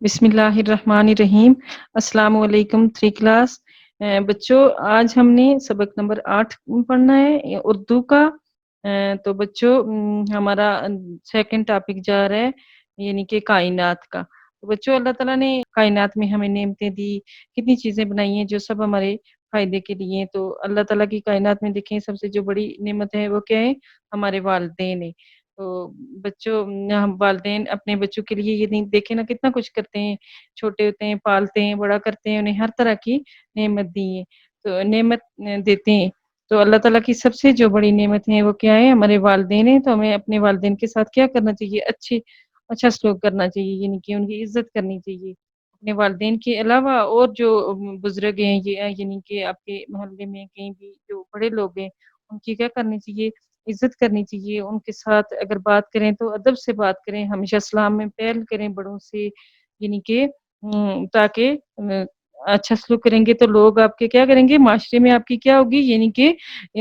بسم اللہ الرحمن الرحیم۔ السلام علیکم 3 کلاس۔ بچوں آج ہم نے سبق نمبر 8 پڑھنا ہے اردو کا۔ تو بچوں ہمارا سیکنڈ ٹاپک جا رہا ہے یعنی کہ کائنات کا۔ تو بچوں اللہ تعالیٰ نے کائنات میں ہمیں نعمتیں دی، کتنی چیزیں بنائی ہیں جو سب ہمارے فائدے کے لیے ہیں۔ تو اللہ تعالیٰ کی کائنات میں دیکھیں سب سے جو بڑی نعمت ہے وہ کیا ہے؟ ہمارے والدین ہے۔ تو بچوں ہم والدین اپنے بچوں کے لیے یہ نہیں دیکھیں نا کتنا کچھ کرتے ہیں، چھوٹے ہوتے ہیں پالتے ہیں بڑا کرتے ہیں، انہیں ہر طرح کی نعمت دی ہے، تو نعمت دیتے ہیں۔ تو اللہ تعالیٰ کی سب سے جو بڑی نعمت ہے وہ کیا ہے؟ ہمارے والدین ہیں۔ تو ہمیں اپنے والدین کے ساتھ کیا کرنا چاہیے؟ اچھا سلوک کرنا چاہیے، یعنی کہ ان کی عزت کرنی چاہیے۔ اپنے والدین کے علاوہ اور جو بزرگ ہیں یعنی کہ آپ کے محلے میں کہیں بھی جو بڑے لوگ ہیں ان کی کیا کرنی چاہیے؟ عزت کرنی چاہیے۔ ان کے ساتھ اگر بات کریں تو ادب سے بات کریں، ہمیشہ سلام میں پہل کریں بڑوں سے، یعنی کہ تاکہ اچھا سلوک کریں گے تو لوگ آپ کے کیا کریں گے؟ معاشرے میں آپ کی کیا ہوگی؟ یعنی کہ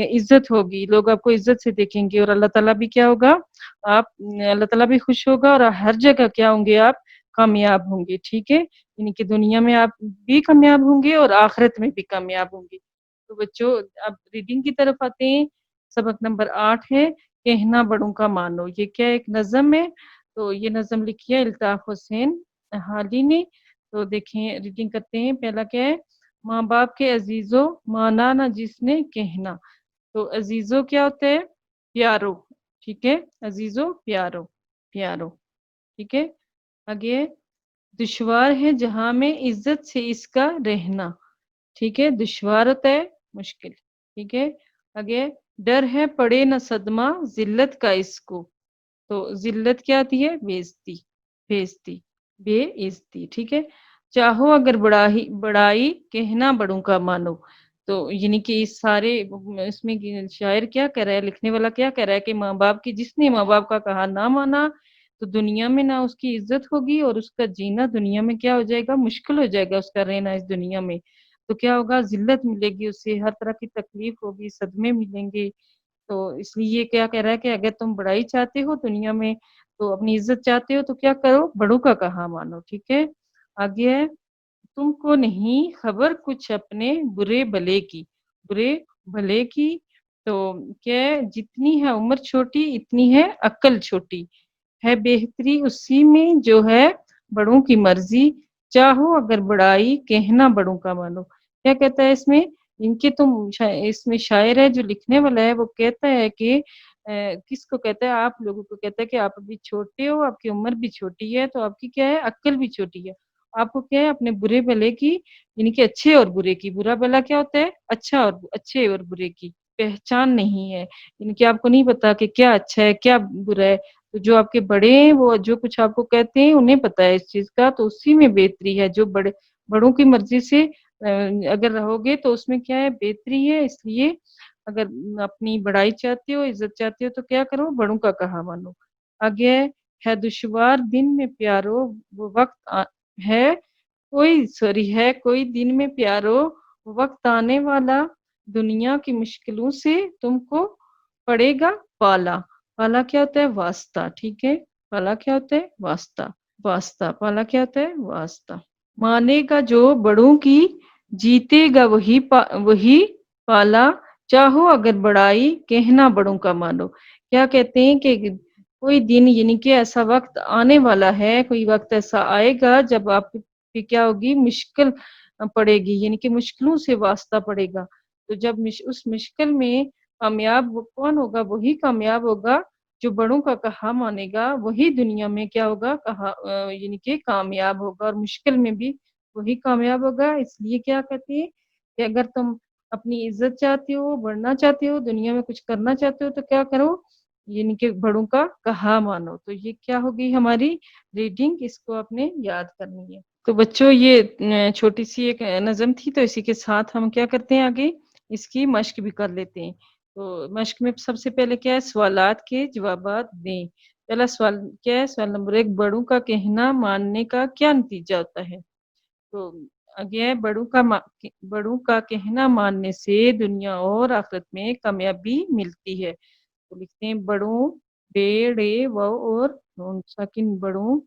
عزت ہوگی، لوگ آپ کو عزت سے دیکھیں گے، اور اللہ تعالیٰ بھی کیا ہوگا؟ اللہ تعالیٰ بھی خوش ہوگا، اور ہر جگہ کیا ہوں گے؟ آپ کامیاب ہوں گے، ٹھیک ہے؟ یعنی کہ دنیا میں آپ بھی کامیاب ہوں گے اور آخرت میں بھی کامیاب ہوں گے۔ تو بچوں اب ریڈنگ کی طرف آتے ہیں۔ سبق نمبر 8 ہے کہنا بڑوں کا مانو۔ یہ کیا ایک نظم ہے؟ تو یہ نظم لکھی ہے الطاف حسین حالی نے۔ تو دیکھیں ریڈنگ کرتے ہیں۔ پہلا کیا ہے؟ ماں باپ کے عزیزوں مانا نہ جس نے کہنا۔ تو عزیزوں کیا ہوتا ہے؟ پیارو، ٹھیک ہے؟ عزیزوں پیارو، پیارو، ٹھیک ہے؟ آگے دشوار ہے جہاں میں عزت سے اس کا رہنا، ٹھیک ہے؟ دشوار ہوتا ہے مشکل، ٹھیک ہے؟ آگے ڈر ہے پڑے نہ صدمہ ذلت کا اس کو۔ تو ذلت کیا آتی ہے؟ بےعزتی، بےعزتی، بے عزتی، ٹھیک ہے؟ چاہو اگر بڑائی کہنا بڑوں کا مانو۔ تو یعنی کہ اس سارے اس میں شاعر کیا کہہ رہا ہے، لکھنے والا کیا کہہ رہا ہے کہ ماں باپ کی جس نے ماں باپ کا کہا نہ مانا تو دنیا میں نہ اس کی عزت ہوگی، اور اس کا جینا دنیا میں کیا ہو جائے گا؟ مشکل ہو جائے گا اس کا رہنا اس دنیا میں۔ تو کیا ہوگا؟ ذلت ملے گی اسے، ہر طرح کی تکلیف ہوگی، صدمے ملیں گے۔ تو اس لیے کیا کہہ رہا ہے کہ اگر تم بڑائی چاہتے ہو دنیا میں، تو اپنی عزت چاہتے ہو تو کیا کرو؟ بڑوں کا کہا مانو، ٹھیک ہے؟ آگے ہے تم کو نہیں خبر کچھ اپنے برے بھلے کی، برے بھلے کی۔ تو کیا ہے؟ جتنی ہے عمر چھوٹی اتنی ہے عقل چھوٹی، ہے بہتری اسی میں جو ہے بڑوں کی مرضی، چاہو اگر بڑائی کہنا بڑوں کا مانو۔ کیا کہتا ہے اس میں؟ ان کے تم اس میں شاعر ہے جو لکھنے والا ہے وہ کہتا ہے کہ کس کو کہتا ہے؟ آپ لوگوں کو کہتا ہے کہ آپ ابھی چھوٹے ہو، آپ کی عمر بھی چھوٹی ہے، تو آپ کی کیا ہے؟ عقل بھی چھوٹی ہے۔ آپ کو کیا ہے؟ اپنے برے بھلے کی، یعنی کہ اچھے اور برے کی، برا بھلا کیا ہوتا ہے؟ اچھے اور برے کی پہچان نہیں ہے، یعنی کہ آپ کو نہیں پتا کہ کیا اچھا ہے کیا برا ہے۔ تو جو آپ کے بڑے ہیں وہ جو کچھ آپ کو کہتے ہیں انہیں پتا ہے اس چیز کا، تو اسی میں بہتری ہے۔ جو بڑوں کی مرضی سے اگر رہو گے تو اس میں کیا ہے؟ بہتری ہے۔ اس لیے اگر اپنی بڑائی چاہتے ہو، عزت چاہتے ہو تو کیا کرو؟ بڑوں کا کہا مانو۔ آگے ہے دشوار دن میں پیارو وہ وقت ہے کوئی دن میں پیارو وقت آنے والا، دنیا کی مشکلوں سے تم کو پڑے گا پالا۔ پالا کیا ہوتا ہے؟ واسطہ، ٹھیک ہے؟ پالا کیا ہوتا ہے؟ واسطہ، واسطہ، پالا کیا ہوتا ہے؟ واسطہ۔ مانے گا جو بڑوں کی جیتے گا وہی پالا، چاہو اگر بڑائی کہنا بڑوں کا مانو۔ کیا کہتے ہیں کہ کوئی دن یعنی کہ ایسا وقت آنے والا ہے، کوئی وقت ایسا آئے گا جب آپ کی کیا ہوگی؟ مشکل پڑے گی، یعنی کہ مشکلوں سے واسطہ پڑے گا۔ تو جب اس مشکل میں کامیاب کون ہوگا؟ وہی کامیاب ہوگا جو بڑوں کا کہا مانے گا، وہی دنیا میں کیا ہوگا؟ یعنی کہ کامیاب ہوگا، اور مشکل میں بھی وہی کامیاب ہوگا۔ اس لیے کیا کہتے ہیں کہ اگر تم اپنی عزت چاہتے ہو، بڑھنا چاہتے ہو، دنیا میں کچھ کرنا چاہتے ہو تو کیا کرو؟ یعنی کہ بڑوں کا کہا مانو۔ تو یہ کیا ہوگی ہماری ریڈنگ، اس کو آپ نے یاد کرنی ہے۔ تو بچوں یہ چھوٹی سی ایک نظم تھی، تو اسی کے ساتھ ہم کیا کرتے ہیں آگے اس کی مشق بھی کر لیتے ہیں۔ تو مشق میں سب سے پہلے کیا ہے؟ سوالات کے جوابات دیں۔ پہلا سوال کیا ہے؟ سوال نمبر 1، بڑوں کا کہنا ماننے کا کیا نتیجہ ہوتا ہے؟ تو آگے ہے بڑوں کا کہنا ماننے سے دنیا اور آخرت میں کامیابی ملتی ہے۔ تو لکھتے ہیں بڑوں بے ڑے و اور نون ساکن، بڑوں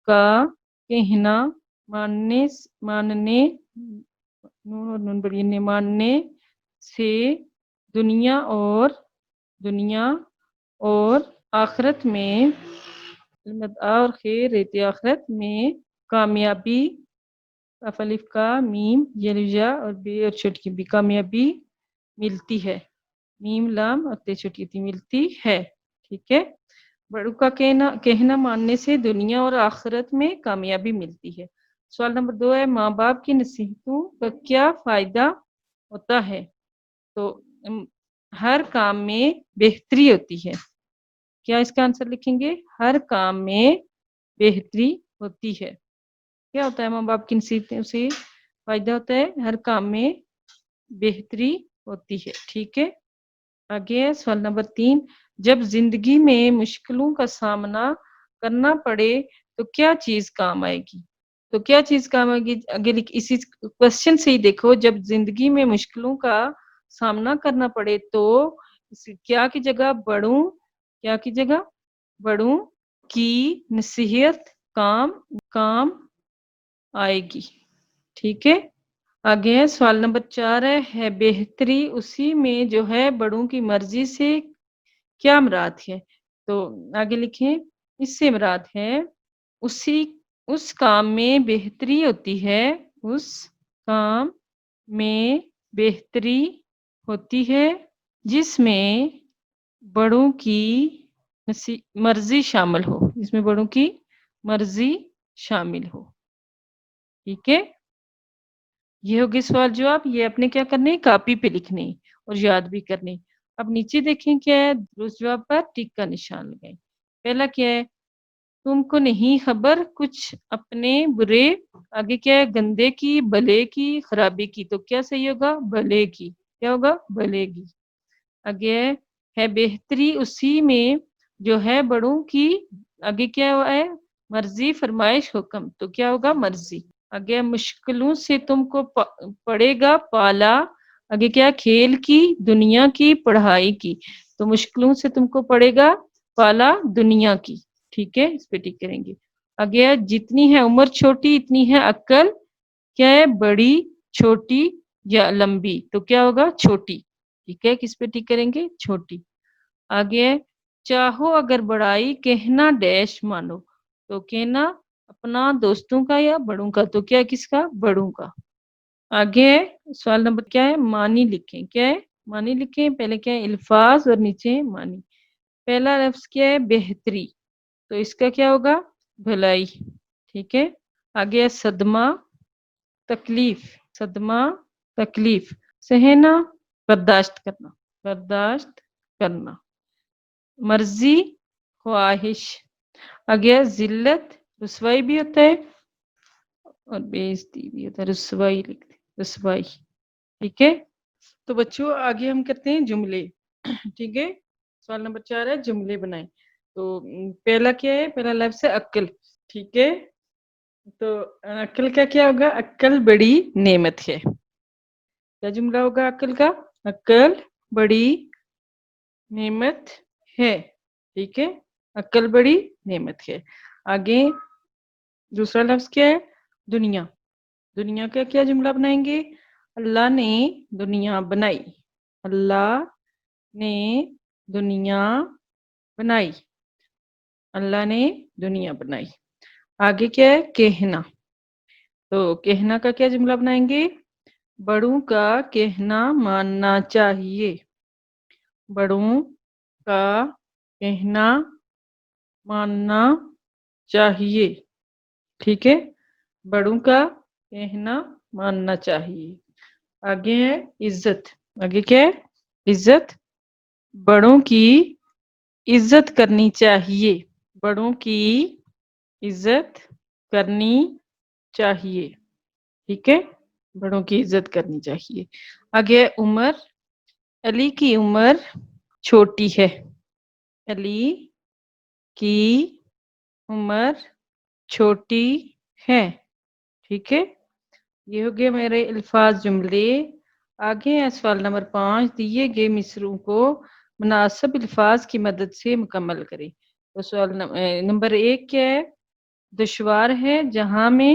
کا کہنا ماننے نون اور نون بڑھیے ماننے سے دنیا اور آخرت میں اور خیر رہتی آخرت میں کامیابی الف کا میم یلجا اور بی اور چھوٹی بی کامیابی ملتی ہے میم لام اور تے چھوٹی تھی ملتی ہے ٹھیک ہے بڑوں کا کہنا ماننے سے دنیا اور آخرت میں کامیابی ملتی ہے سوال نمبر 2 ہے ماں باپ کی نصیحتوں کا کیا فائدہ ہوتا ہے تو ہر کام میں بہتری ہوتی ہے کیا اس کا آنسر لکھیں گے ہر کام میں بہتری ہوتی ہے کیا ہوتا ہے ماں باپ کی نصیحتوں سے فائدہ ہوتا ہے ہر کام میں بہتری ہوتی ہے ٹھیک ہے آگے سوال نمبر 3 جب زندگی میں مشکلوں کا سامنا کرنا پڑے تو کیا چیز کام آئے گی تو کیا چیز کام آئے گی آگے اسی کوشچن سے ہی دیکھو جب زندگی میں مشکلوں کا سامنا کرنا پڑے تو کیا کی جگہ بڑوں کی نصیحت کام آئے گی ٹھیک ہے آگے ہے سوال نمبر 4 ہے بہتری اسی میں جو ہے بڑوں کی مرضی سے کیا مراد ہے تو آگے لکھیں اس سے مراد ہے اس کام میں بہتری ہوتی ہے اس کام میں بہتری ہوتی ہے جس میں بڑوں کی مرضی شامل ہو جس میں بڑوں کی مرضی شامل ہو ٹھیک ہے یہ ہوگی سوال جواب یہ اپنے کیا کرنے کاپی پہ لکھنے اور یاد بھی کرنے اب نیچے دیکھیں کیا ہے درست جواب پر ٹک کا نشان لگائیں پہلا کیا ہے تم کو نہیں خبر کچھ اپنے برے آگے کیا ہے گندے کی بھلے کی خرابی کی تو کیا صحیح ہوگا بھلے کی کیا ہوگا بھلے کی آگے ہے بہتری اسی میں جو ہے بڑوں کی آگے کیا ہے مرضی فرمائش حکم تو کیا ہوگا مرضی آگے مشکلوں سے تم کو پڑے گا پالا آگے کیا کھیل کی دنیا کی پڑھائی کی تو مشکلوں سے تم کو پڑے گا پالا دنیا کی ٹھیک ہے اس پہ ٹک کریں گے آگے جتنی ہے عمر چھوٹی اتنی ہے عقل کیا ہے بڑی چھوٹی یا لمبی تو کیا ہوگا چھوٹی ٹھیک ہے کس پہ ٹک کریں گے چھوٹی آگے چاہو اگر بڑائی کہنا ڈیش مانو تو کہنا اپنا دوستوں کا یا بڑوں کا تو کیا کس کا بڑوں کا آگے سوال نمبر کیا ہے معنی لکھیں کیا ہے معنی لکھیں پہلے کیا ہے الفاظ اور نیچے معنی پہلا لفظ کیا ہے بہتری تو اس کا کیا ہوگا بھلائی ٹھیک ہے آگے صدمہ تکلیف سہنا برداشت کرنا مرضی خواہش آگے ذلت رسوائی بھی ہوتا ہے اور بےعزتی بھی ہوتا ہے رسوائی ٹھیک ہے تو بچوں آگے ہم کرتے ہیں جملے ٹھیک ہے سوال نمبر 4 ہے جملے بنائیں تو پہلا کیا ہے پہلا لفظ ہے عقل ٹھیک ہے تو عقل کا کیا ہوگا عقل بڑی نعمت ہے کیا جملہ ہوگا عقل کا عقل بڑی نعمت ہے ٹھیک ہے عقل بڑی نعمت ہے آگے دوسرا لفظ کیا ہے دنیا کا کیا جملہ بنائیں گے اللہ نے دنیا بنائی اللہ نے دنیا بنائی اللہ نے دنیا بنائی آگے کیا ہے کہنا تو کہنا کا کیا جملہ بنائیں گے بڑوں کا کہنا ماننا چاہیے بڑوں کا کہنا ماننا چاہیے ٹھیک ہے بڑوں کا کہنا ماننا چاہیے آگے ہے عزت آگے کیا ہے عزت بڑوں کی عزت کرنی چاہیے بڑوں کی عزت کرنی چاہیے ٹھیک ہے بڑوں کی عزت کرنی چاہیے آگے عمر علی کی عمر چھوٹی ہے علی کی عمر چھوٹی ہے ٹھیک ہے یہ ہو گیا میرے الفاظ جملے آگے ہے سوال نمبر 5 دیے گئے مصرعوں کو مناسب الفاظ کی مدد سے مکمل کریں تو سوال نمبر 1 کیا ہے دشوار ہے جہاں میں